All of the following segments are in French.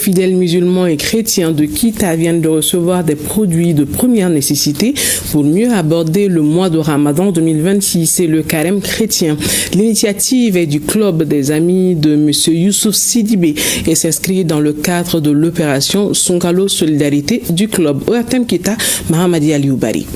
fidèles musulmans et chrétiens de Kita viennent de recevoir des produits de première nécessité pour mieux aborder le mois de Ramadan 2026 et le carême chrétien. L'initiative est du club des amis de M. Youssouf Sidibé et s'inscrit dans le cadre de l'opération Songalo Solidarité du club. Oyatem Kita, Mahamadi Alioubari.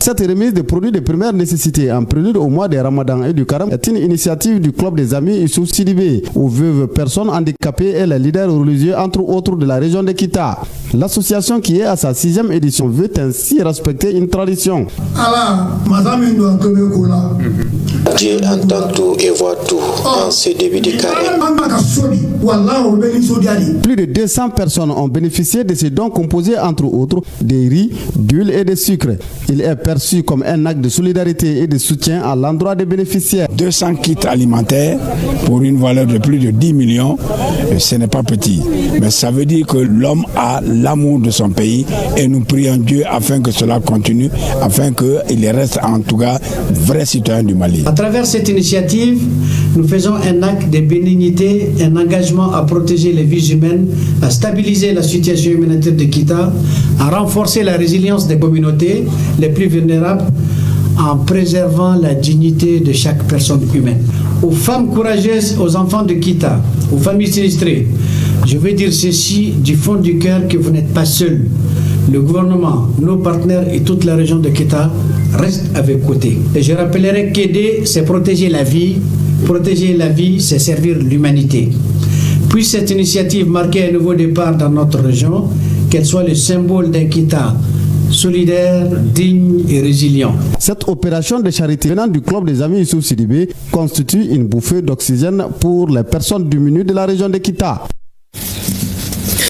Cette remise de produits de première nécessité en prélude au mois de Ramadan et du Carême est une initiative du club des amis Youssouf Sidibé aux veuves, personnes handicapées et les leaders religieux entre autres de la région de Kita. L'association qui est à sa 6e édition veut ainsi respecter une tradition. Dieu entend tout et voit tout en ce début du carême. Plus de 200 personnes ont bénéficié de ces dons composés entre autres des riz, d'huile et de sucre. Il est perçu comme un acte de solidarité et de soutien à l'endroit des bénéficiaires. 200 kits alimentaires pour une valeur de plus de 10 millions, ce n'est pas petit. Mais ça veut dire que l'homme a l'amour de son pays et nous prions Dieu afin que cela continue, afin qu'il reste en tout cas vrai citoyen du Mali. À travers cette initiative, nous faisons un acte de bénignité, un engagement à protéger les vies humaines, à stabiliser la situation humanitaire de Kita, à renforcer la résilience des communautés les plus vulnérables en préservant la dignité de chaque personne humaine. Aux femmes courageuses, aux enfants de Kita, aux familles sinistrées, je veux dire ceci du fond du cœur que vous n'êtes pas seuls. Le gouvernement, nos partenaires et toute la région de Kita restent à vos côtés. Et je rappellerai qu'aider, c'est protéger la vie. Protéger la vie, c'est servir l'humanité. Puisse cette initiative marquer un nouveau départ dans notre région, qu'elle soit le symbole d'un Kita solidaire, digne et résilient. Cette opération de charité venant du club des amis Youssouf Sidibé constitue une bouffée d'oxygène pour les personnes diminuées de la région de Kita.